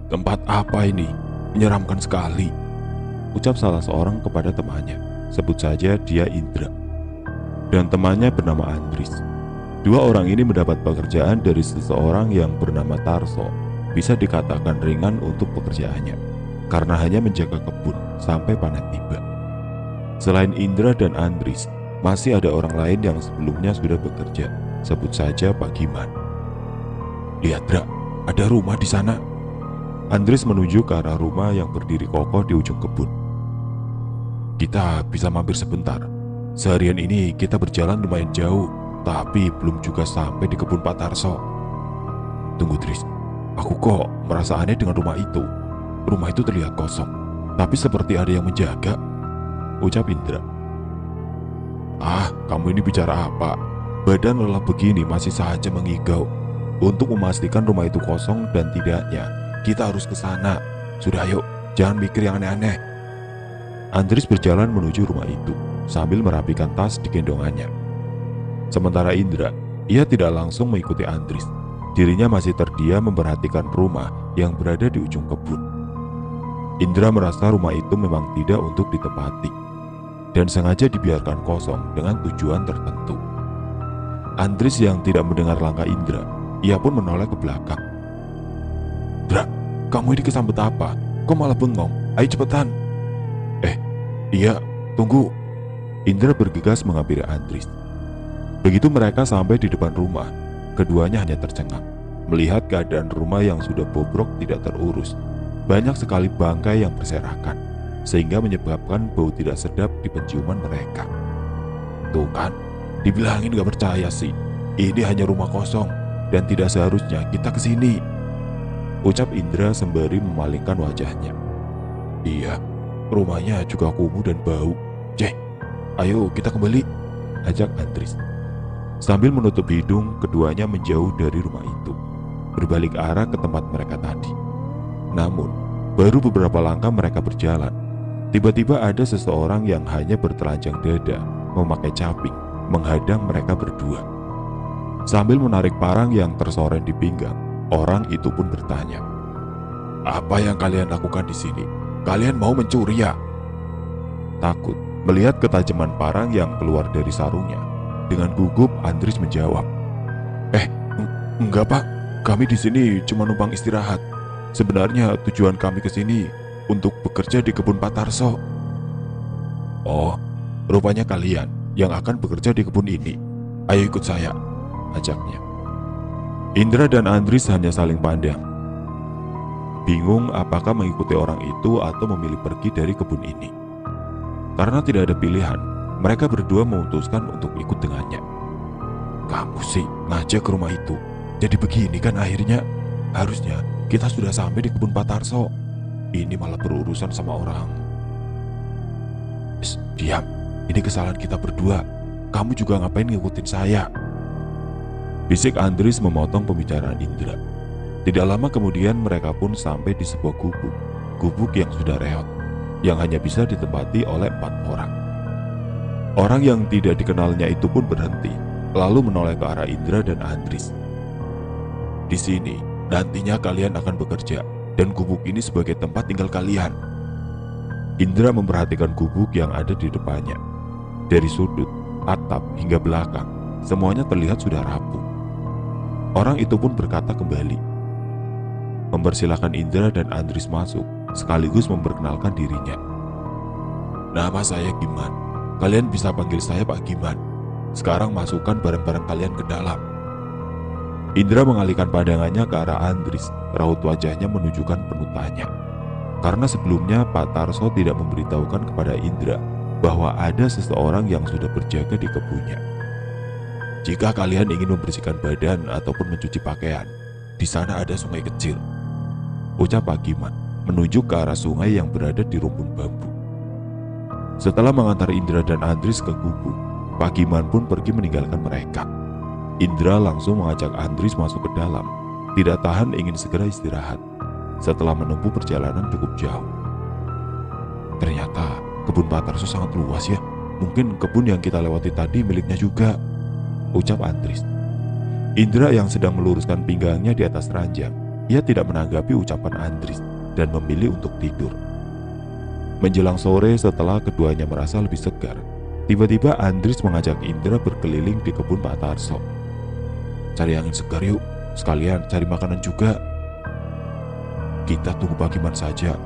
Tempat apa ini? Menyeramkan sekali, ucap salah seorang kepada temannya. Sebut saja dia Indra. Dan temannya bernama Andris. Dua orang ini mendapat pekerjaan dari seseorang yang bernama Tarso. Bisa dikatakan ringan untuk pekerjaannya, karena hanya menjaga kebun sampai panen tiba. Selain Indra dan Andris, masih ada orang lain yang sebelumnya sudah bekerja. Sebut saja Pak Giman. Lihat, Dra, ada rumah di sana. Andris menunjuk ke arah rumah yang berdiri kokoh di ujung kebun. Kita bisa mampir sebentar. Seharian ini kita berjalan lumayan jauh, tapi belum juga sampai di kebun Pak Tarso. Tunggu, Tris. Aku kok merasa aneh dengan rumah itu. Rumah itu terlihat kosong, tapi seperti ada yang menjaga, ucap Indra. Ah, kamu ini bicara apa? Badan lelah begini masih saja mengigau. Untuk memastikan rumah itu kosong dan tidaknya, kita harus ke sana. Sudah, yuk, jangan mikir yang aneh-aneh. Andris berjalan menuju rumah itu sambil merapikan tas di gendongannya. Sementara Indra, ia tidak langsung mengikuti Andris. Dirinya masih terdiam memperhatikan rumah yang berada di ujung kebun. Indra merasa rumah itu memang tidak untuk ditempati dan sengaja dibiarkan kosong dengan tujuan tertentu. Andris yang tidak mendengar langkah Indra, ia pun menoleh ke belakang. Dra, kamu ini kesambet apa? Kok malah bengong? Ayo cepetan. Iya, tunggu. Indra bergegas menghampiri Andris. Begitu mereka sampai di depan rumah, keduanya hanya tercengang melihat keadaan rumah yang sudah bobrok tidak terurus. Banyak sekali bangkai yang berserakan, sehingga menyebabkan bau tidak sedap di penciuman mereka. Tuh kan, dibilangin gak percaya sih. Ini hanya rumah kosong dan tidak seharusnya kita kesini, ucap Indra sembari memalingkan wajahnya. Iya, rumahnya juga kumuh dan bau. Ayo kita kembali, ajak Andris. Sambil menutup hidung, keduanya menjauh dari rumah itu, berbalik arah ke tempat mereka tadi. Namun, baru beberapa langkah mereka berjalan, tiba-tiba ada seseorang yang hanya bertelanjang dada, memakai caping, menghadang mereka berdua. Sambil menarik parang yang tersoreng di pinggang, orang itu pun bertanya, "Apa yang kalian lakukan di sini? Kalian mau mencuri ya?" Takut melihat ketajaman parang yang keluar dari sarungnya, dengan gugup Andris menjawab, Enggak, Pak. Kami di sini cuma numpang istirahat. Sebenarnya tujuan kami ke sini untuk bekerja di kebun Pak Tarso." "Oh, rupanya kalian yang akan bekerja di kebun ini. Ayo ikut saya," ajaknya. Indra dan Andris hanya saling pandang, bingung apakah mengikuti orang itu atau memilih pergi dari kebun ini. Karena tidak ada pilihan, mereka berdua memutuskan untuk ikut dengannya. "Kamu sih ngajak ke rumah itu. Jadi begini kan akhirnya. Harusnya kita sudah sampai di kebun Pak Tarso. Ini malah berurusan sama orang." Diam. Ini kesalahan kita berdua. Kamu juga ngapain ngikutin saya?" bisik Andris memotong pembicaraan Indra. Tidak lama kemudian mereka pun sampai di sebuah gubuk yang sudah reot, yang hanya bisa ditempati oleh 4 orang. Orang yang tidak dikenalnya itu pun berhenti, lalu menoleh ke arah Indra dan Andris. "Di sini nantinya kalian akan bekerja, dan gubuk ini sebagai tempat tinggal kalian." Indra memperhatikan gubuk yang ada di depannya. Dari sudut, atap hingga belakang, semuanya terlihat sudah rapuh. Orang itu pun berkata kembali, mempersilahkan Indra dan Andris masuk, sekaligus memperkenalkan dirinya. "Nama saya Giman. Kalian bisa panggil saya Pak Giman. Sekarang masukkan barang-barang kalian ke dalam." Indra mengalihkan pandangannya ke arah Andris. Raut wajahnya menunjukkan penuh tanya. Karena sebelumnya Pak Tarso tidak memberitahukan kepada Indra bahwa ada seseorang yang sudah berjaga di kebunnya. "Jika kalian ingin membersihkan badan ataupun mencuci pakaian, di sana ada sungai kecil," ucap Pak Giman, menunjuk ke arah sungai yang berada di rumpun bambu. Setelah mengantar Indra dan Andris ke gubuk, Pak Giman pun pergi meninggalkan mereka. Indra langsung mengajak Andris masuk ke dalam, tidak tahan ingin segera istirahat setelah menempuh perjalanan cukup jauh. "Ternyata kebun Pak Tarso sangat luas ya. Mungkin kebun yang kita lewati tadi miliknya juga," ucap Andris. Indra yang sedang meluruskan pinggangnya di atas ranjang Ia tidak menanggapi ucapan Andries dan memilih untuk tidur. Menjelang sore setelah keduanya merasa lebih segar, tiba-tiba Andries mengajak Indra berkeliling di kebun Pak Tarso. "Cari angin segar yuk, sekalian cari makanan juga." "Kita tunggu Pagiman saja.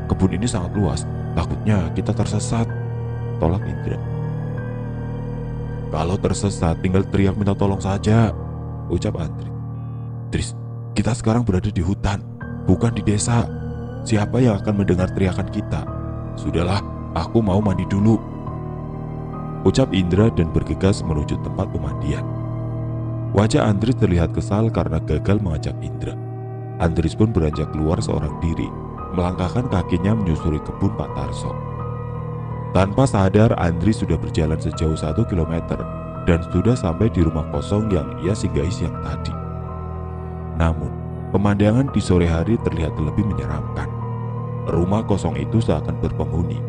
Kebun ini sangat luas, takutnya kita tersesat," tolak Indra. "Kalau tersesat tinggal teriak minta tolong saja," ucap Andries. "Dris, kita sekarang berada di hutan, bukan di desa. Siapa yang akan mendengar teriakan kita? Sudahlah, aku mau mandi dulu," ucap Indra dan bergegas menuju tempat pemandian. Wajah Andries terlihat kesal karena gagal mengajak Indra. Andries pun beranjak keluar seorang diri, melangkahkan kakinya menyusuri kebun Pak Tarso. Tanpa sadar, Andries sudah berjalan sejauh 1 kilometer dan sudah sampai di rumah kosong yang ia singgahi siang tadi. Namun, pemandangan di sore hari terlihat lebih menyeramkan. Rumah kosong itu seakan berpenghuni,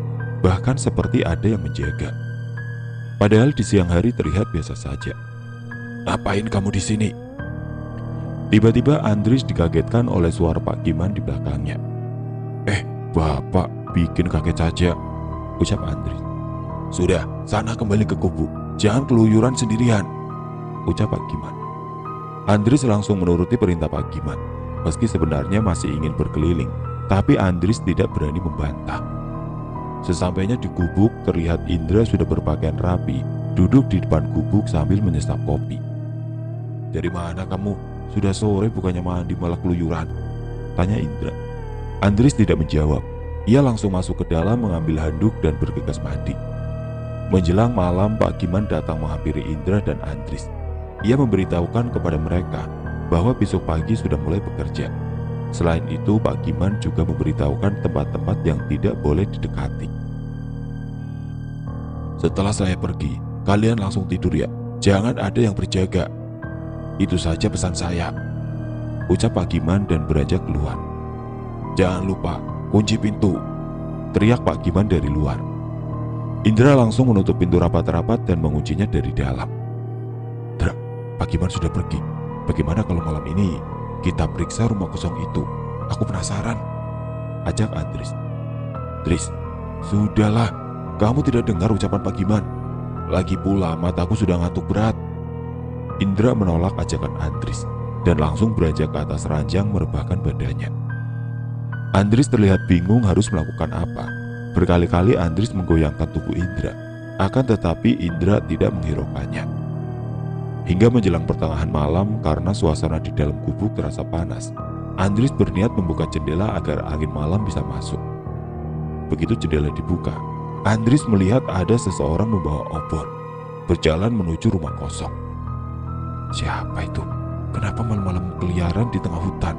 bahkan seperti ada yang menjaga. Padahal di siang hari terlihat biasa saja. "Ngapain kamu di sini?" Tiba-tiba Andries dikagetkan oleh suara Pak Giman di belakangnya. Bapak bikin kaget saja," ucap Andries. "Sudah, sana kembali ke kubu, jangan keluyuran sendirian," ucap Pak Giman. Andries langsung menuruti perintah Pak Giman. Meski sebenarnya masih ingin berkeliling, tapi Andries tidak berani membantah. Sesampainya di gubuk, terlihat Indra sudah berpakaian rapi, duduk di depan gubuk sambil menyesap kopi. "Dari mana kamu? Sudah sore bukannya mandi malah keluyuran?" tanya Indra. Andries tidak menjawab. Ia langsung masuk ke dalam mengambil handuk dan bergegas mandi. Menjelang malam, Pak Giman datang menghampiri Indra dan Andries. Ia memberitahukan kepada mereka bahwa besok pagi sudah mulai bekerja. Selain itu, Pak Giman juga memberitahukan tempat-tempat yang tidak boleh didekati. "Setelah saya pergi, kalian langsung tidur ya. Jangan ada yang berjaga. Itu saja pesan saya," ucap Pak Giman dan beranjak keluar. "Jangan lupa, kunci pintu," teriak Pak Giman dari luar. Indra langsung menutup pintu rapat-rapat dan menguncinya dari dalam. "Dra, Pak Giman sudah pergi. Bagaimana kalau malam ini kita periksa rumah kosong itu? Aku penasaran," ajak Andries. "Dris, sudahlah, kamu tidak dengar ucapan Pak Giman. Lagi pula mataku sudah ngantuk berat." Indra menolak ajakan Andries dan langsung beranjak ke atas ranjang merebahkan badannya. Andries terlihat bingung harus melakukan apa. Berkali-kali Andries menggoyangkan tubuh Indra, akan tetapi Indra tidak menghiraukannya. Hingga menjelang pertengahan malam, karena suasana di dalam gubuk terasa panas, Andries berniat membuka jendela agar angin malam bisa masuk. Begitu jendela dibuka, Andries melihat ada seseorang membawa obor, berjalan menuju rumah kosong. Siapa itu? Kenapa malam-malam keliaran di tengah hutan?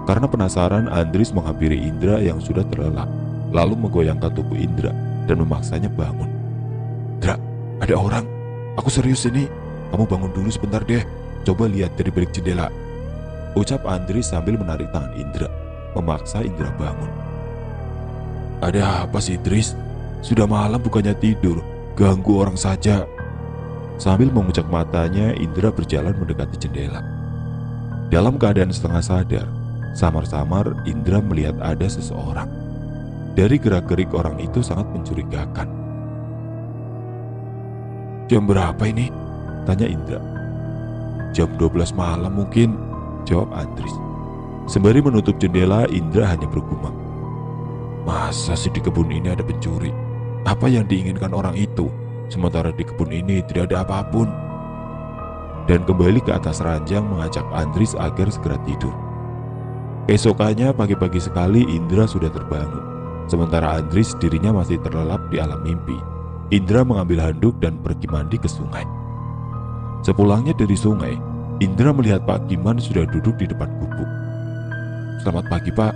Karena penasaran, Andries menghampiri Indra yang sudah terlelap, lalu menggoyangkan tubuh Indra dan memaksanya bangun. "Dra, ada orang. Aku serius ini. Kamu bangun dulu sebentar deh. Coba lihat dari balik jendela," ucap Andries sambil menarik tangan Indra, memaksa Indra bangun. "Ada apa sih, Dris? Sudah malam bukannya tidur, ganggu orang saja." Sambil memucak matanya, Indra berjalan mendekati jendela. Dalam keadaan setengah sadar, samar-samar Indra melihat ada seseorang. Dari gerak-gerik orang itu sangat mencurigakan. "Jam berapa ini?" tanya Indra. "Jam 12 malam mungkin," jawab Andries. Sembari menutup jendela, Indra hanya bergumam, "Masa sih di kebun ini ada pencuri? Apa yang diinginkan orang itu? Sementara di kebun ini tidak ada apapun." Dan kembali ke atas ranjang mengajak Andries agar segera tidur. Keesokannya pagi-pagi sekali Indra sudah terbangun. Sementara Andries dirinya masih terlelap di alam mimpi. Indra mengambil handuk dan pergi mandi ke sungai. Sepulangnya dari sungai, Indra melihat Pak Giman sudah duduk di depan gubuk. "Selamat pagi, Pak,"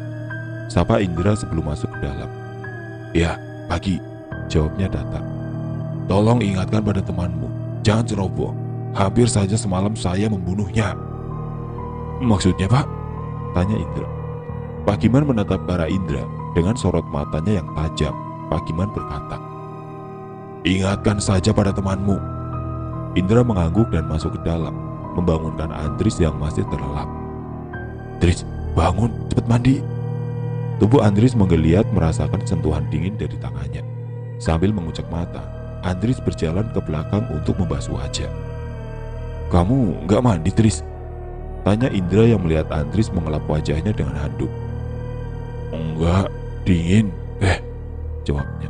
sapa Indra sebelum masuk ke dalam. "Ya, pagi," jawabnya datar. "Tolong ingatkan pada temanmu, jangan ceroboh. Hampir saja semalam saya membunuhnya." "Maksudnya, Pak?" tanya Indra. Pak Giman menatap ke arah Indra dengan sorot matanya yang tajam. Pak Giman berkata, "Ingatkan saja pada temanmu." Indra mengangguk dan masuk ke dalam, membangunkan Andries yang masih terlelap. "Tris, bangun, cepet mandi." Tubuh Andris menggeliat merasakan sentuhan dingin dari tangannya. Sambil mengucek mata, Andris berjalan ke belakang untuk membasuh wajah. "Kamu nggak mandi, Tris?" tanya Indra yang melihat Andris mengelap wajahnya dengan handuk. "Enggak, dingin." Jawabnya.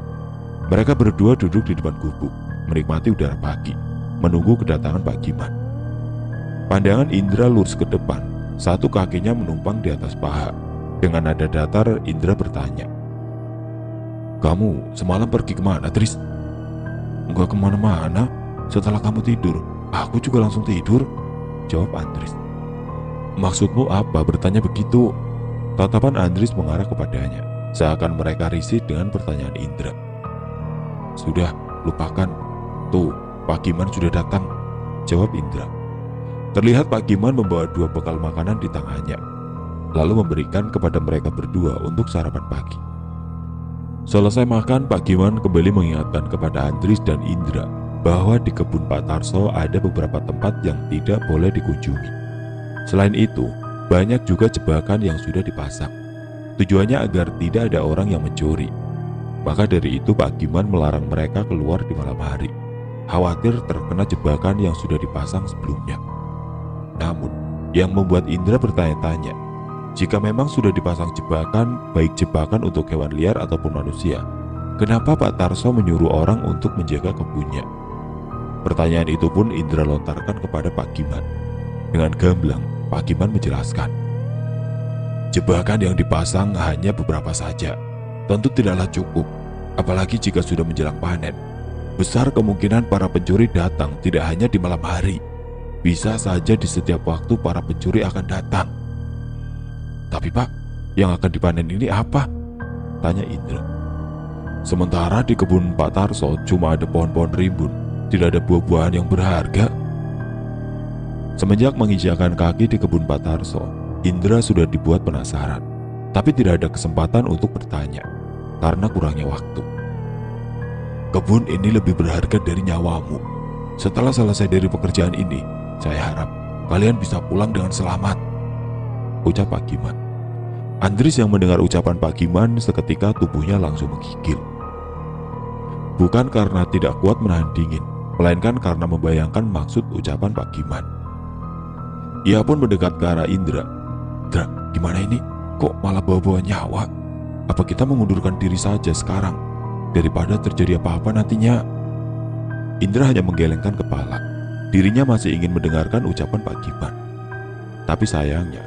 Mereka berdua duduk di depan gubuk, menikmati udara pagi, menunggu kedatangan Pak Giman. Pandangan Indra lurus ke depan, satu kakinya menumpang di atas paha. Dengan nada datar, Indra bertanya, "Kamu semalam pergi kemana, Tris?" "Enggak kemana-mana, setelah kamu tidur, aku juga langsung tidur," jawab Andris. "Maksudmu apa bertanya begitu?" Tatapan Andris mengarah kepadanya, seakan mereka risih dengan pertanyaan Indra. "Sudah, lupakan. Tuh, Pak Giman sudah datang," jawab Indra. Terlihat Pak Giman membawa 2 bekal makanan di tangannya, lalu memberikan kepada mereka berdua untuk sarapan pagi. Selesai makan, Pak Giman kembali mengingatkan kepada Andris dan Indra bahwa di kebun Pak Tarso ada beberapa tempat yang tidak boleh dikunjungi. Selain itu, banyak juga jebakan yang sudah dipasang. Tujuannya agar tidak ada orang yang mencuri. Maka dari itu Pak Giman melarang mereka keluar di malam hari, khawatir terkena jebakan yang sudah dipasang sebelumnya. Namun, yang membuat Indra bertanya-tanya, jika memang sudah dipasang jebakan, baik jebakan untuk hewan liar ataupun manusia, kenapa Pak Tarso menyuruh orang untuk menjaga kebunnya? Pertanyaan itu pun Indra lontarkan kepada Pak Giman. Dengan gamblang, Pak Giman menjelaskan, jebakan yang dipasang hanya beberapa saja, tentu tidaklah cukup, apalagi jika sudah menjelang panen. Besar kemungkinan para pencuri datang tidak hanya di malam hari, bisa saja di setiap waktu para pencuri akan datang. "Tapi Pak, yang akan dipanen ini apa?" tanya Indra. "Sementara di kebun Pak Tarso cuma ada pohon-pohon rimbun, tidak ada buah-buahan yang berharga." Semenjak menginjakkan kaki di kebun Pak Tarso, Indra sudah dibuat penasaran, tapi tidak ada kesempatan untuk bertanya karena kurangnya waktu. "Kebun ini lebih berharga dari nyawamu. Setelah selesai dari pekerjaan ini, saya harap kalian bisa pulang dengan selamat," ucap Pak Giman. Andris yang mendengar ucapan Pak Giman seketika tubuhnya langsung menggigil. Bukan karena tidak kuat menahan dingin, melainkan karena membayangkan maksud ucapan Pak Giman. Ia pun mendekat ke arah Indra. "Indra, gimana ini? Kok malah bawa-bawa nyawa? Apa kita mengundurkan diri saja sekarang, daripada terjadi apa-apa nantinya?" Indra hanya menggelengkan kepala. Dirinya masih ingin mendengarkan ucapan Pak Giman. Tapi sayangnya,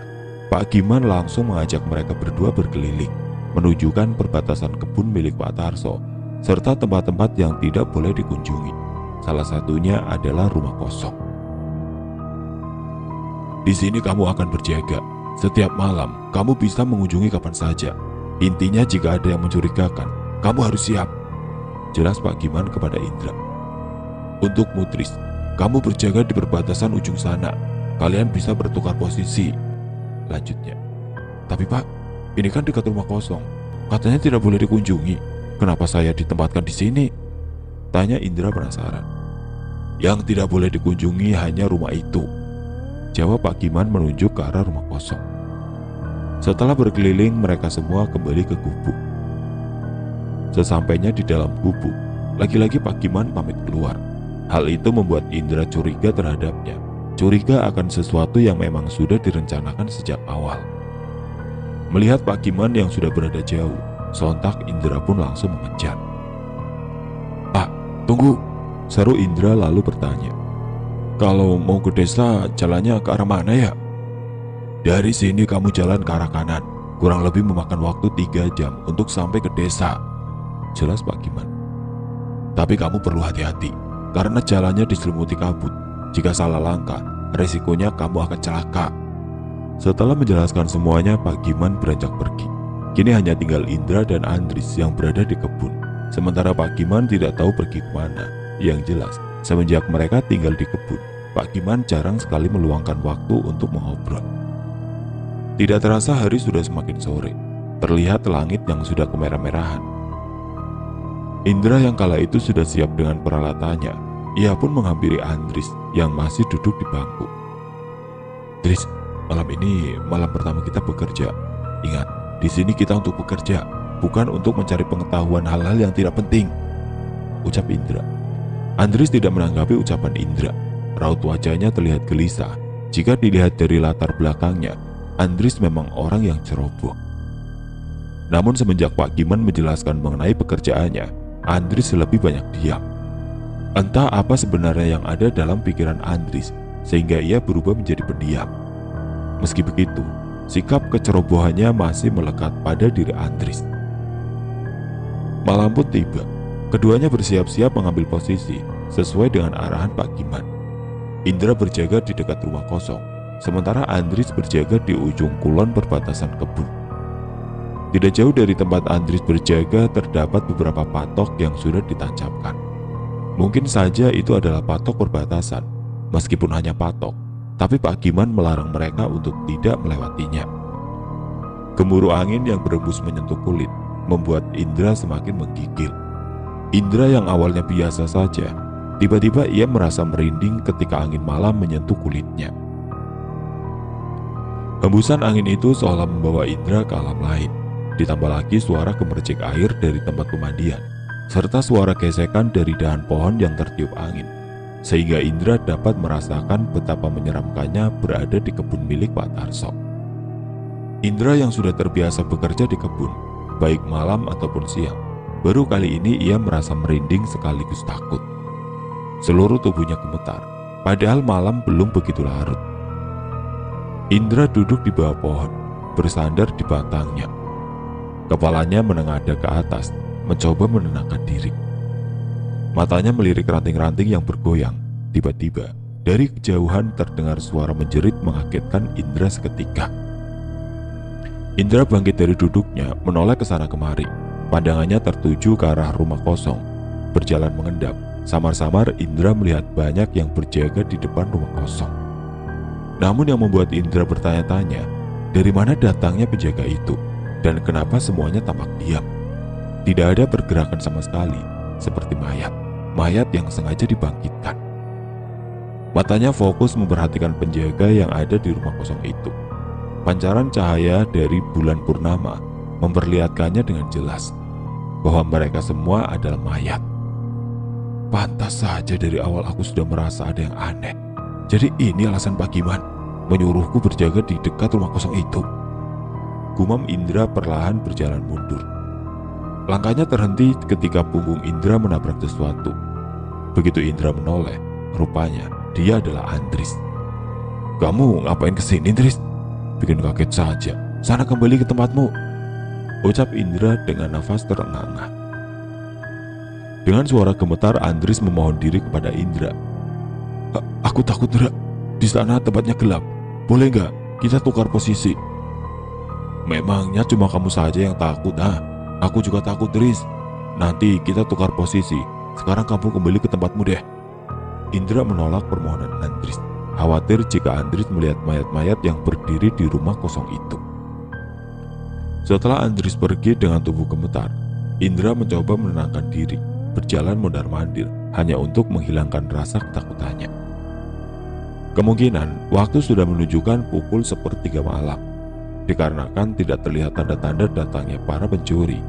Pak Giman langsung mengajak mereka berdua berkeliling, menunjukkan perbatasan kebun milik Pak Tarso, serta tempat-tempat yang tidak boleh dikunjungi. Salah satunya adalah rumah kosong. "Di sini kamu akan berjaga. Setiap malam, kamu bisa mengunjungi kapan saja. Intinya jika ada yang mencurigakan, kamu harus siap," jelas Pak Giman kepada Indra. "Untukmu, Tris, kamu berjaga di perbatasan ujung sana. Kalian bisa bertukar posisi," lanjutnya. "Tapi Pak, ini kan dekat rumah kosong. Katanya tidak boleh dikunjungi. Kenapa saya ditempatkan di sini?" tanya Indra penasaran. "Yang tidak boleh dikunjungi hanya rumah itu," jawab Pak Giman menunjuk ke arah rumah kosong. Setelah berkeliling, mereka semua kembali ke gubuk. Sesampainya di dalam gubuk, lagi-lagi Pak Giman pamit keluar. Hal itu membuat Indra curiga terhadapnya. Curiga akan sesuatu yang memang sudah direncanakan sejak awal. Melihat Pak Giman yang sudah berada jauh, sontak Indra pun langsung mengejar. "Pak, tunggu!" seru Indra lalu bertanya. "Kalau mau ke desa, jalannya ke arah mana ya?" "Dari sini kamu jalan ke arah kanan. Kurang lebih memakan waktu 3 jam untuk sampai ke desa," jelas Pak Giman. "Tapi kamu perlu hati-hati, karena jalannya diselimuti kabut. Jika salah langkah, resikonya kamu akan celaka." Setelah menjelaskan semuanya, Pak Giman beranjak pergi. Kini hanya tinggal Indra dan Andris yang berada di kebun. Sementara Pak Giman tidak tahu pergi kemana. Yang jelas, semenjak mereka tinggal di kebun, Pak Giman jarang sekali meluangkan waktu untuk mengobrol. Tidak terasa hari sudah semakin sore. Terlihat langit yang sudah kemerah-merahan. Indra yang kala itu sudah siap dengan peralatannya. Ia pun menghampiri Andris yang masih duduk di bangku. "Tris, Malam ini malam pertama kita bekerja. Ingat, di sini kita untuk bekerja, bukan untuk mencari pengetahuan hal-hal yang tidak penting, ucap Indra. Andris tidak menanggapi ucapan Indra. Raut wajahnya terlihat gelisah. Jika dilihat dari latar belakangnya, Andris memang orang yang ceroboh. Namun semenjak Pak Giman menjelaskan mengenai pekerjaannya, Andris lebih banyak diam. Entah apa sebenarnya yang ada dalam pikiran Andris, sehingga ia berubah menjadi pendiam. Meski begitu, sikap kecerobohannya masih melekat pada diri Andris. Malam pun tiba. Keduanya bersiap-siap mengambil posisi sesuai dengan arahan Pak Giman. Indra berjaga di dekat rumah kosong, sementara Andris berjaga di ujung kulon perbatasan kebun. Tidak jauh dari tempat Andris berjaga terdapat beberapa patok yang sudah ditancapkan. Mungkin saja itu adalah patok perbatasan. Meskipun hanya patok, tapi Pak Giman melarang mereka untuk tidak melewatinya. Gemuruh angin yang berembus menyentuh kulit membuat Indra semakin menggigil. Indra yang awalnya biasa saja, tiba-tiba ia merasa merinding ketika angin malam menyentuh kulitnya. Hembusan angin itu seolah membawa Indra ke alam lain. Ditambah lagi suara gemercik air dari tempat pemandian, serta suara gesekan dari dahan pohon yang tertiup angin, sehingga Indra dapat merasakan betapa menyeramkannya berada di kebun milik Pak Tarso. Indra yang sudah terbiasa bekerja di kebun, baik malam ataupun siang, baru kali ini ia merasa merinding sekaligus takut. Seluruh tubuhnya gemetar, padahal malam belum begitu larut. Indra duduk di bawah pohon, bersandar di batangnya. Kepalanya menengadah ke atas, mencoba menenangkan diri. Matanya melirik ranting-ranting yang bergoyang. Tiba-tiba, dari kejauhan terdengar suara menjerit mengagetkan Indra seketika. Indra bangkit dari duduknya, menoleh ke sana kemari. Pandangannya tertuju ke arah rumah kosong. Berjalan mengendap, samar-samar Indra melihat banyak yang berjaga di depan rumah kosong. Namun yang membuat Indra bertanya-tanya, dari mana datangnya penjaga itu, dan kenapa semuanya tampak diam. Tidak ada pergerakan sama sekali, seperti mayat yang sengaja dibangkitkan. Matanya fokus memperhatikan penjaga yang ada di rumah kosong itu. Pancaran cahaya dari bulan purnama memperlihatkannya dengan jelas bahwa mereka semua adalah mayat. Pantas saja dari awal aku sudah merasa ada yang aneh. Jadi ini alasan Pak Giman menyuruhku berjaga di dekat rumah kosong itu. Gumam Indra perlahan berjalan mundur. Langkahnya terhenti ketika punggung Indra menabrak sesuatu. Begitu Indra menoleh, rupanya dia adalah Andris. "Kamu ngapain kesini, Andris? Bikin kaget saja. Sana kembali ke tempatmu," ucap Indra dengan nafas terengah-engah. Dengan suara gemetar, Andris memohon diri kepada Indra. Aku takut, Indra. Di sana tempatnya gelap. Boleh nggak kita tukar posisi?" "Memangnya cuma kamu saja yang takut, Aku juga takut, Dris. Nanti kita tukar posisi. Sekarang kamu kembali ke tempatmu deh." Indra menolak permohonan Andris, khawatir jika Andris melihat mayat-mayat yang berdiri di rumah kosong itu. Setelah Andris pergi dengan tubuh gemetar, Indra mencoba menenangkan diri, berjalan mondar-mandir hanya untuk menghilangkan rasa ketakutannya. Kemungkinan waktu sudah menunjukkan pukul 1:03 malam. Dikarenakan tidak terlihat tanda-tanda datangnya para pencuri,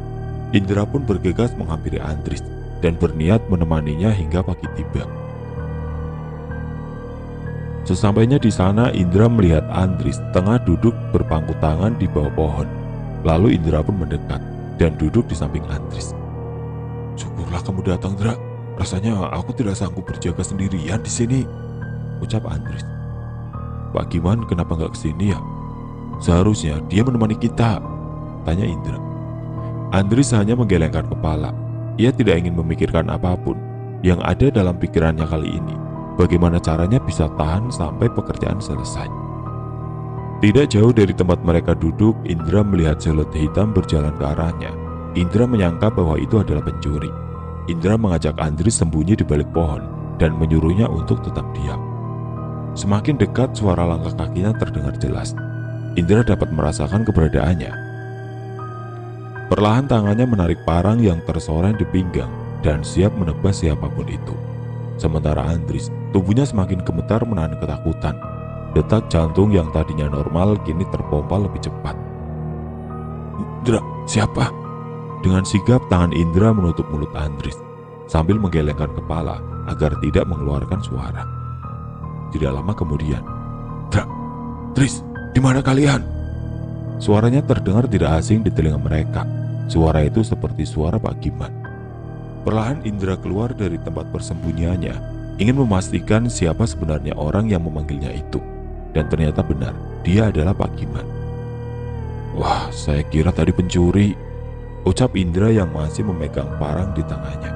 Indra pun bergegas menghampiri Andris dan berniat menemaninya hingga pagi tiba. Sesampainya di sana, Indra melihat Andris tengah duduk berpangku tangan di bawah pohon. Lalu Indra pun mendekat dan duduk di samping Andris. "Syukurlah kamu datang, Indra. Rasanya aku tidak sanggup berjaga sendirian di sini," ucap Andris. "Pak Giman kenapa nggak kesini ya? Seharusnya dia menemani kita," tanya Indra. Andris hanya menggelengkan kepala. Ia tidak ingin memikirkan apapun. Yang ada dalam pikirannya kali ini, bagaimana caranya bisa tahan sampai pekerjaan selesai. Tidak jauh dari tempat mereka duduk, Indra melihat siluet hitam berjalan ke arahnya. Indra menyangka bahwa itu adalah pencuri. Indra mengajak Andris sembunyi di balik pohon dan menyuruhnya untuk tetap diam. Semakin dekat, suara langkah kakinya terdengar jelas. Indra dapat merasakan keberadaannya. Perlahan tangannya menarik parang yang tersoreng di pinggang dan siap menebas siapapun itu. Sementara Andris, tubuhnya semakin gemetar menahan ketakutan. Detak jantung yang tadinya normal kini terpompa lebih cepat. "Indra, siapa?" Dengan sigap tangan Indra menutup mulut Andris sambil menggelengkan kepala agar tidak mengeluarkan suara. Tidak lama kemudian, "Tris, di mana kalian?" Suaranya terdengar tidak asing di telinga mereka. Suara itu seperti suara Pak Giman. Perlahan Indra keluar dari tempat persembunyiannya, ingin memastikan siapa sebenarnya orang yang memanggilnya itu. Dan ternyata benar, dia adalah Pak Giman. "Wah, saya kira tadi pencuri," ucap Indra yang masih memegang parang di tangannya.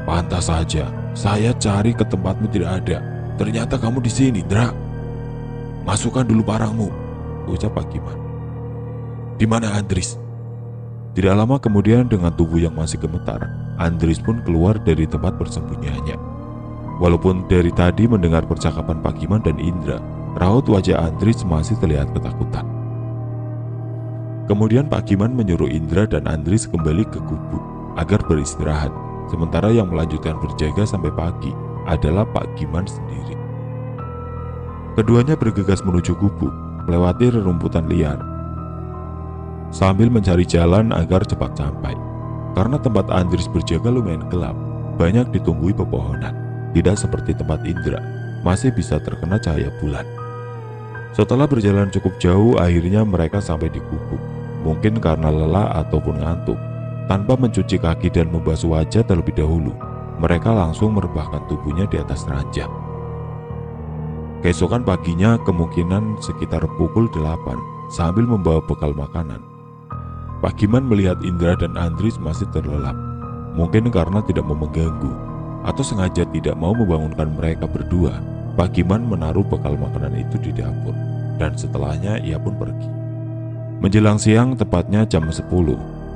"Pantas saja, saya cari ke tempatmu tidak ada. Ternyata kamu di sini, Indra. Masukkan dulu parangmu," ucap Pak Giman. "Di mana Andris?" Tidak lama kemudian dengan tubuh yang masih gemetar, Andris pun keluar dari tempat persembunyiannya. Walaupun dari tadi mendengar percakapan Pak Giman dan Indra, raut wajah Andris masih terlihat ketakutan. Kemudian Pak Giman menyuruh Indra dan Andris kembali ke gubuk agar beristirahat, sementara yang melanjutkan berjaga sampai pagi adalah Pak Giman sendiri. Keduanya bergegas menuju gubuk, melewati rerumputan liar, sambil mencari jalan agar cepat sampai. Karena tempat Andris berjaga lumayan gelap, banyak ditumbuhi pepohonan, tidak seperti tempat Indra, masih bisa terkena cahaya bulan. Setelah berjalan cukup jauh, akhirnya mereka sampai di gubuk. Mungkin karena lelah ataupun ngantuk, tanpa mencuci kaki dan membasuh wajah terlebih dahulu, mereka langsung merebahkan tubuhnya di atas ranjang. Keesokan paginya kemungkinan sekitar pukul 8 sambil membawa bekal makanan, Pak Giman melihat Indra dan Andris masih terlelap. Mungkin karena tidak mau mengganggu atau sengaja tidak mau membangunkan mereka berdua, Pak Giman menaruh bekal makanan itu di dapur dan setelahnya ia pun pergi. Menjelang siang, tepatnya jam 10,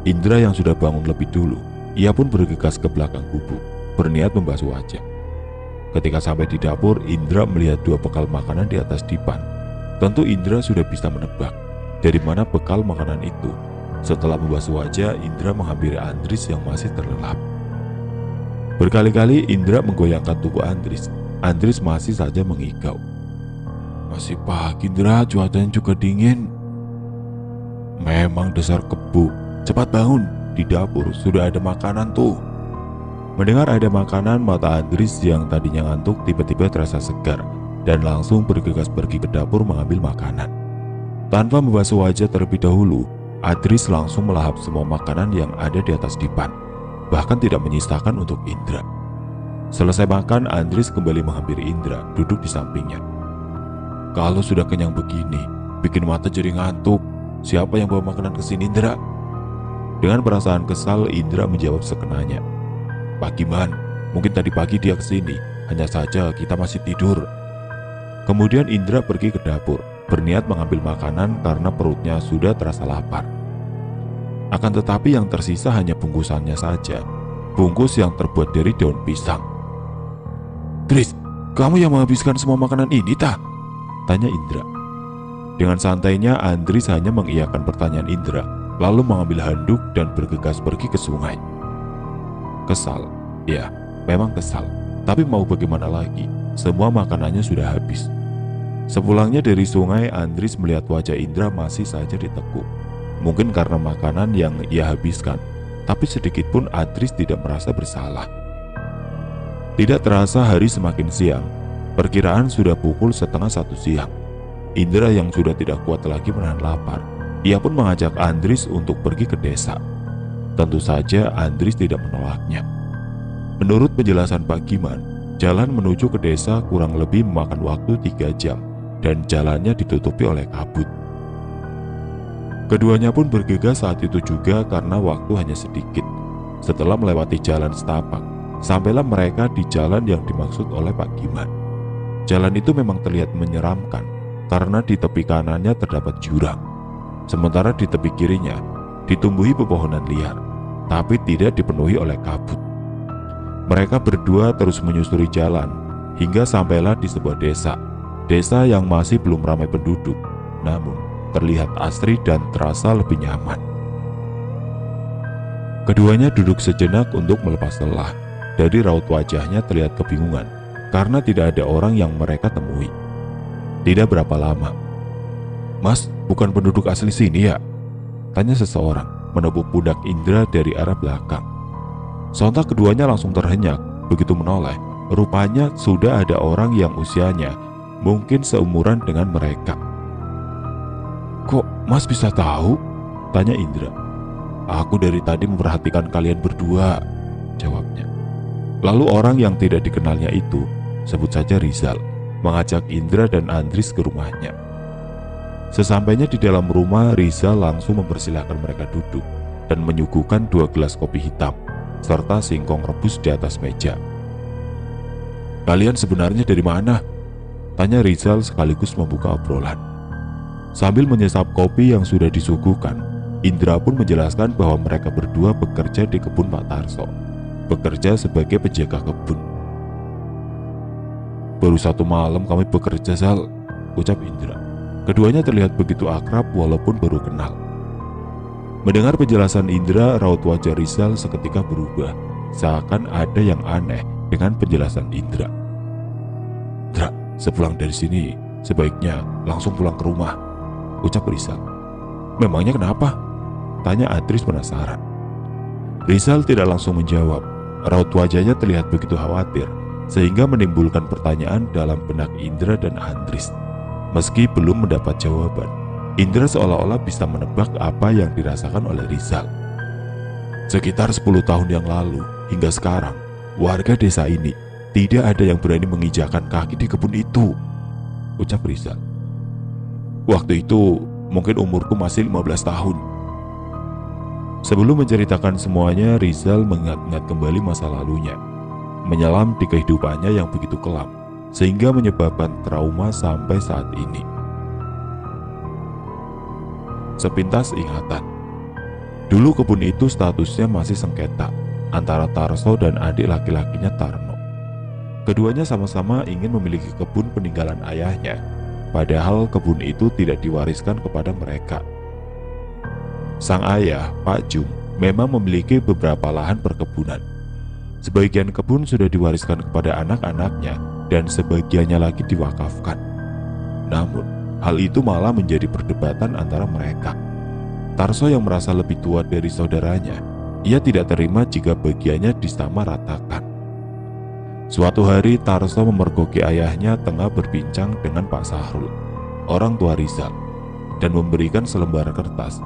Indra yang sudah bangun lebih dulu, ia pun bergegas ke belakang gubuk, berniat membasuh wajah. Ketika sampai di dapur, Indra melihat 2 bekal makanan di atas dipan. Tentu Indra sudah bisa menebak dari mana bekal makanan itu. Setelah membasuh wajah, Indra menghampiri Andris yang masih terlelap. Berkali-kali Indra menggoyangkan tubuh Andris. Andris masih saja mengigau. "Masih pagi, Indra, cuacanya juga dingin." "Memang dasar kebo, cepat bangun, di dapur sudah ada makanan tuh." Mendengar ada makanan, mata Andris yang tadinya ngantuk tiba-tiba terasa segar dan langsung bergegas pergi ke dapur mengambil makanan. Tanpa membasuh wajah terlebih dahulu, Andris langsung melahap semua makanan yang ada di atas dipan, bahkan tidak menyisakan untuk Indra. Selesai makan, Andris kembali menghampiri Indra, duduk di sampingnya. "Kalau sudah kenyang begini, bikin mata jadi ngantuk. Siapa yang bawa makanan ke sini, Indra?" Dengan perasaan kesal, Indra menjawab sekenanya. "Pak Giman, mungkin tadi pagi dia ke sini, hanya saja kita masih tidur." Kemudian Indra pergi ke dapur, berniat mengambil makanan karena perutnya sudah terasa lapar. Akan tetapi yang tersisa hanya bungkusannya saja, bungkus yang terbuat dari daun pisang. "Tris, kamu yang menghabiskan semua makanan ini, tah?" tanya Indra. Dengan santainya, Andris hanya mengiyakan pertanyaan Indra, lalu mengambil handuk dan bergegas pergi ke sungai. Kesal, ya, memang kesal, tapi mau bagaimana lagi, semua makanannya sudah habis. Sepulangnya dari sungai, Andris melihat wajah Indra masih saja ditekuk. Mungkin karena makanan yang ia habiskan, tapi sedikit pun Andris tidak merasa bersalah. Tidak terasa hari semakin siang. Perkiraan sudah pukul 12:30 siang. Indra yang sudah tidak kuat lagi menahan lapar, ia pun mengajak Andris untuk pergi ke desa. Tentu saja Andris tidak menolaknya. Menurut penjelasan Pak Giman, jalan menuju ke desa kurang lebih memakan waktu 3 jam. Dan jalannya ditutupi oleh kabut. Keduanya pun bergegas saat itu juga karena waktu hanya sedikit. Setelah melewati jalan setapak, sampailah mereka di jalan yang dimaksud oleh Pak Giman. Jalan itu memang terlihat menyeramkan karena di tepi kanannya terdapat jurang, sementara di tepi kirinya ditumbuhi pepohonan liar, tapi tidak dipenuhi oleh kabut. Mereka berdua terus menyusuri jalan hingga sampailah di sebuah desa. Desa yang masih belum ramai penduduk, namun terlihat asri dan terasa lebih nyaman. Keduanya duduk sejenak untuk melepas lelah. Dari raut wajahnya terlihat kebingungan, karena tidak ada orang yang mereka temui. Tidak berapa lama. "Mas, bukan penduduk asli sini ya?" tanya seseorang menepuk pundak Indra dari arah belakang. Sontak keduanya langsung terhenyak. Begitu menoleh, rupanya sudah ada orang yang usianya mungkin seumuran dengan mereka. "Kok Mas bisa tahu?" tanya Indra. "Aku dari tadi memperhatikan kalian berdua," jawabnya. Lalu orang yang tidak dikenalnya itu, sebut saja Rizal, mengajak Indra dan Andris ke rumahnya. Sesampainya di dalam rumah, Rizal langsung mempersilahkan mereka duduk dan menyuguhkan 2 gelas kopi hitam serta singkong rebus di atas meja. "Kalian sebenarnya dari mana?" tanya Rizal sekaligus membuka obrolan. Sambil menyesap kopi yang sudah disuguhkan, Indra pun menjelaskan bahwa mereka berdua bekerja di kebun Pak Tarso, bekerja sebagai penjaga kebun. "Baru 1 malam kami bekerja, Zal," ucap Indra. Keduanya terlihat begitu akrab walaupun baru kenal. Mendengar penjelasan Indra, raut wajah Rizal seketika berubah, seakan ada yang aneh dengan penjelasan Indra. "Indra, sepulang dari sini, sebaiknya langsung pulang ke rumah," ucap Rizal. "Memangnya kenapa?" tanya Andris penasaran. Rizal tidak langsung menjawab. Raut wajahnya terlihat begitu khawatir, sehingga menimbulkan pertanyaan dalam benak Indra dan Andris. Meski belum mendapat jawaban, Indra seolah-olah bisa menebak apa yang dirasakan oleh Rizal. "Sekitar 10 tahun yang lalu hingga sekarang, warga desa ini tidak ada yang berani menginjakan kaki di kebun itu," ucap Rizal. "Waktu itu mungkin umurku masih 15 tahun. Sebelum menceritakan semuanya, Rizal mengingat-ingat kembali masa lalunya, menyelam di kehidupannya yang begitu kelam, sehingga menyebabkan trauma sampai saat ini. Sepintas ingatan. Dulu kebun itu statusnya masih sengketa antara Tarso dan adik laki-lakinya Tarno. Keduanya sama-sama ingin memiliki kebun peninggalan ayahnya, padahal kebun itu tidak diwariskan kepada mereka. Sang ayah, Pak Jum, memang memiliki beberapa lahan perkebunan. Sebagian kebun sudah diwariskan kepada anak-anaknya dan sebagiannya lagi diwakafkan. Namun, hal itu malah menjadi perdebatan antara mereka. Tarso yang merasa lebih tua dari saudaranya, ia tidak terima jika bagiannya disamaratakan. Suatu hari, Tarso memergoki ayahnya tengah berbincang dengan Pak Sahrul, orang tua Rizal, dan memberikan selembar kertas.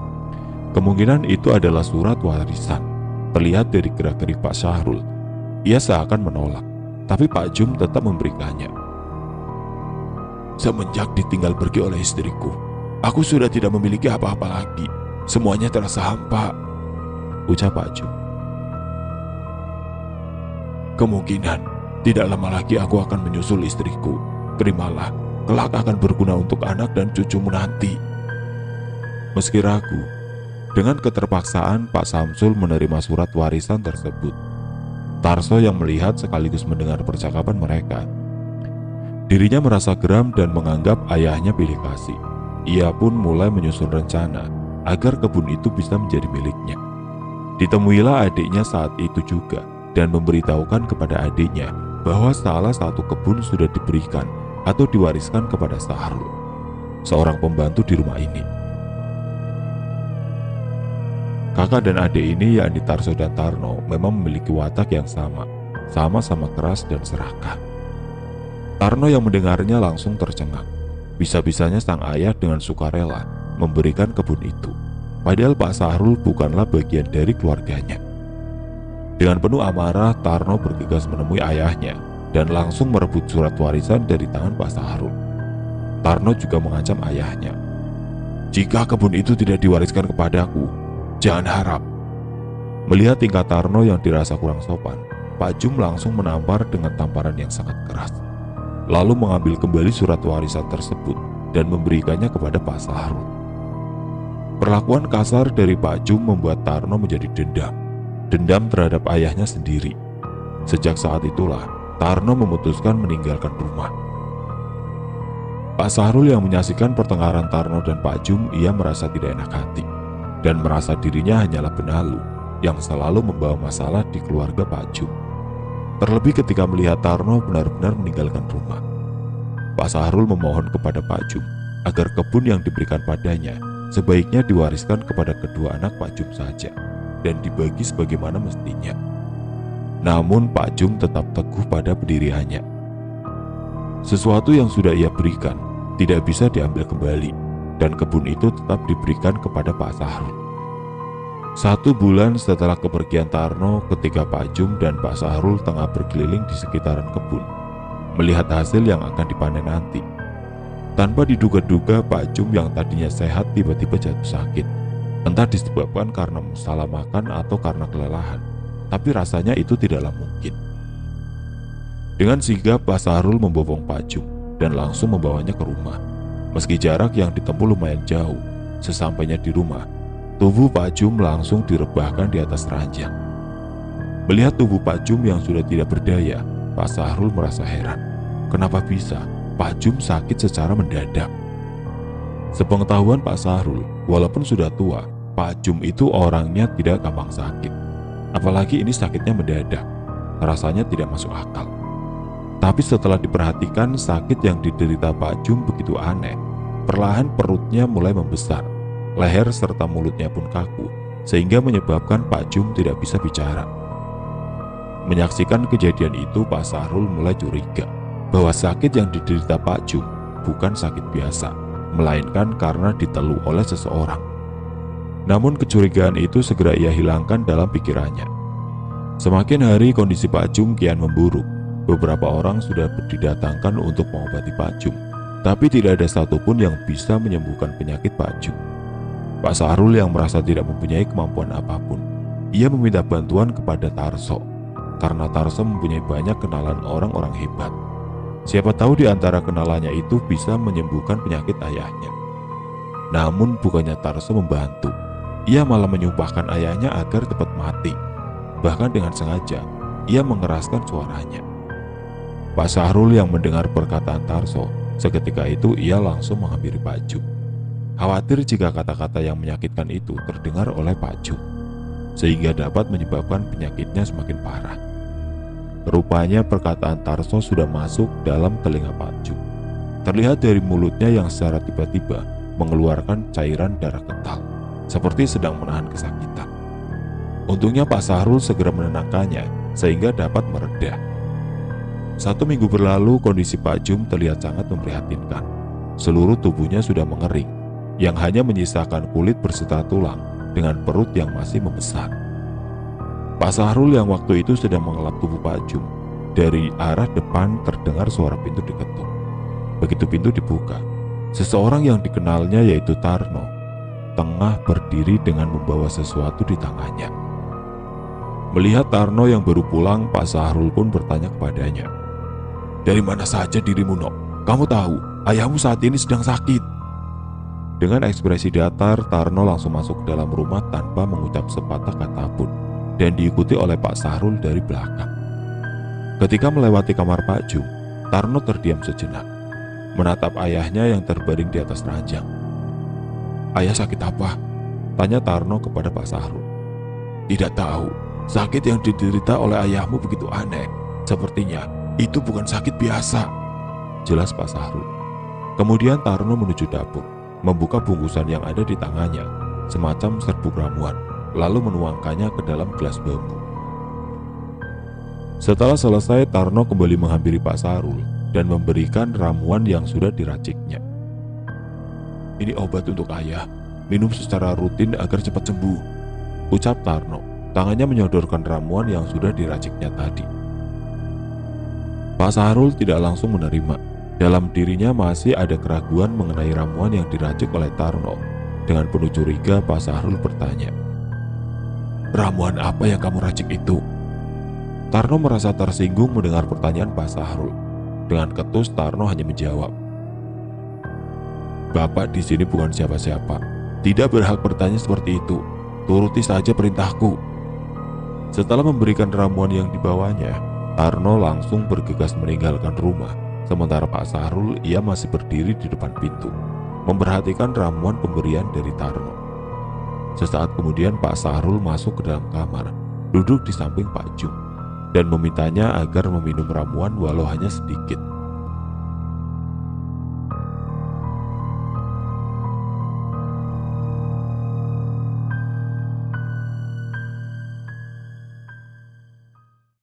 Kemungkinan itu adalah surat warisan. Terlihat dari gerak-gerik Pak Sahrul, ia seakan menolak. Tapi Pak Jum tetap memberikannya. "Semenjak ditinggal pergi oleh istriku, aku sudah tidak memiliki apa-apa lagi. Semuanya terasa hampa," ucap Pak Jum. "Kemungkinan tidak lama lagi aku akan menyusul istriku. Terimalah, kelak akan berguna untuk anak dan cucumu nanti." Meski ragu, dengan keterpaksaan Pak Samsul menerima surat warisan tersebut. Tarso yang melihat sekaligus mendengar percakapan mereka. Dirinya merasa geram dan menganggap ayahnya pilih kasih. Ia pun mulai menyusun rencana agar kebun itu bisa menjadi miliknya. Ditemuilah adiknya saat itu juga dan memberitahukan kepada adiknya bahwa salah satu kebun sudah diberikan atau diwariskan kepada Sahrul, seorang pembantu di rumah ini. Kakak dan adik ini, yakni Tarso dan Tarno, memang memiliki watak yang sama-sama keras dan serakah. Tarno yang mendengarnya langsung tercengang. Bisa-bisanya sang ayah dengan sukarela memberikan kebun itu, padahal Pak Sahrul bukanlah bagian dari keluarganya. Dengan penuh amarah, Tarno bergegas menemui ayahnya dan langsung merebut surat warisan dari tangan Pak Sahrul. Tarno juga mengancam ayahnya, "Jika kebun itu tidak diwariskan kepadaku, jangan harap." Melihat tingkah Tarno yang dirasa kurang sopan, Pak Jum langsung menampar dengan tamparan yang sangat keras. Lalu mengambil kembali surat warisan tersebut dan memberikannya kepada Pak Sahrul. Perlakuan kasar dari Pak Jum membuat Tarno menjadi dendam terhadap ayahnya sendiri. Sejak saat itulah Tarno memutuskan meninggalkan rumah. Pak Sahrul yang menyaksikan pertengkaran Tarno dan Pak Jum, ia merasa tidak enak hati dan merasa dirinya hanyalah benalu yang selalu membawa masalah di keluarga Pak Jum. Terlebih ketika melihat Tarno benar-benar meninggalkan rumah. Pak Sahrul memohon kepada Pak Jum agar kebun yang diberikan padanya sebaiknya diwariskan kepada kedua anak Pak Jum saja dan dibagi sebagaimana mestinya. Namun Pak Jum tetap teguh pada pendiriannya. Sesuatu yang sudah ia berikan tidak bisa diambil kembali, dan kebun itu tetap diberikan kepada Pak Sahrul. 1 bulan setelah kepergian Tarno, ketika Pak Jum dan Pak Sahrul tengah berkeliling di sekitaran kebun, melihat hasil yang akan dipanen nanti. Tanpa diduga-duga, Pak Jum yang tadinya sehat tiba-tiba jatuh sakit. Entah disebabkan karena salah makan atau karena kelelahan, tapi rasanya itu tidaklah mungkin. Dengan sigap, Pak Sahrul membopong Pak Jum dan langsung membawanya ke rumah. Meski jarak yang ditempuh lumayan jauh, sesampainya di rumah, tubuh Pak Jum langsung direbahkan di atas ranjang. Melihat tubuh Pak Jum yang sudah tidak berdaya, Pak Sahrul merasa heran. Kenapa bisa Pak Jum sakit secara mendadak? Sepengetahuan Pak Sahrul, walaupun sudah tua, Pak Jum itu orangnya tidak gampang sakit. Apalagi ini sakitnya mendadak, rasanya tidak masuk akal. Tapi setelah diperhatikan, sakit yang diderita Pak Jum begitu aneh. Perlahan perutnya mulai membesar, leher serta mulutnya pun kaku, sehingga menyebabkan Pak Jum tidak bisa bicara. Menyaksikan kejadian itu, Pak Sahrul mulai curiga bahwa sakit yang diderita Pak Jum bukan sakit biasa, melainkan karena ditelu oleh seseorang. Namun kecurigaan itu segera ia hilangkan dalam pikirannya. Semakin hari kondisi Pak Jum kian memburuk. Beberapa orang sudah didatangkan untuk mengobati Pak Jum, tapi tidak ada satupun yang bisa menyembuhkan penyakit Pak Jum. Pak Sahrul yang merasa tidak mempunyai kemampuan apapun, ia meminta bantuan kepada Tarso, karena Tarso mempunyai banyak kenalan orang-orang hebat. Siapa tahu di antara kenalannya itu bisa menyembuhkan penyakit ayahnya. Namun bukannya Tarso membantu, ia malah menyumpahkan ayahnya agar cepat mati. Bahkan dengan sengaja, ia mengeraskan suaranya. Pak Sahrul yang mendengar perkataan Tarso, seketika itu ia langsung menghampiri Pak Jum. Khawatir jika kata-kata yang menyakitkan itu terdengar oleh Pak Jum, sehingga dapat menyebabkan penyakitnya semakin parah. Rupanya perkataan Tarso sudah masuk dalam telinga Pak Jum. Terlihat dari mulutnya yang secara tiba-tiba mengeluarkan cairan darah kental, seperti sedang menahan kesakitan. Untungnya Pak Sahrul segera menenangkannya sehingga dapat mereda. 1 minggu berlalu, kondisi Pak Jum terlihat sangat memprihatinkan. Seluruh tubuhnya sudah mengering, yang hanya menyisakan kulit berserta tulang dengan perut yang masih membesar. Pak Sahrul yang waktu itu sedang mengelap tubuh Pak Jum. Dari arah depan terdengar suara pintu diketuk. Begitu pintu dibuka, seseorang yang dikenalnya yaitu Tarno tengah berdiri dengan membawa sesuatu di tangannya. Melihat Tarno yang baru pulang, Pak Sahrul pun bertanya kepadanya, "Dari mana saja dirimu, Nok? Kamu tahu, ayahmu saat ini sedang sakit." Dengan ekspresi datar, Tarno langsung masuk ke dalam rumah tanpa mengucap sepatah kata pun, dan diikuti oleh Pak Sahrul dari belakang. Ketika melewati kamar Pak Jum, Tarno terdiam sejenak, menatap ayahnya yang terbaring di atas ranjang. "Ayah sakit apa?" tanya Tarno kepada Pak Sahrul. "Tidak tahu, sakit yang diderita oleh ayahmu begitu aneh. Sepertinya itu bukan sakit biasa," jelas Pak Sahrul. Kemudian Tarno menuju dapur, membuka bungkusan yang ada di tangannya, semacam serbuk ramuan, lalu menuangkannya ke dalam gelas bambu. Setelah selesai, Tarno kembali menghampiri Pak Sahrul dan memberikan ramuan yang sudah diraciknya. "Ini obat untuk ayah, minum secara rutin agar cepat sembuh," ucap Tarno. Tangannya menyodorkan ramuan yang sudah diraciknya tadi. Pak Sahrul tidak langsung menerima. Dalam dirinya masih ada keraguan mengenai ramuan yang diracik oleh Tarno. Dengan penuh curiga, Pak Sahrul bertanya, "Ramuan apa yang kamu racik itu?" Tarno merasa tersinggung mendengar pertanyaan Pak Sahrul. Dengan ketus, Tarno hanya menjawab, "Bapak di sini bukan siapa-siapa, tidak berhak bertanya seperti itu. Turuti saja perintahku." Setelah memberikan ramuan yang dibawanya, Tarno langsung bergegas meninggalkan rumah. Sementara Pak Sahrul, ia masih berdiri di depan pintu, memperhatikan ramuan pemberian dari Tarno. Sesaat kemudian Pak Sahrul masuk ke dalam kamar, duduk di samping Pak Jum, dan memintanya agar meminum ramuan walau hanya sedikit.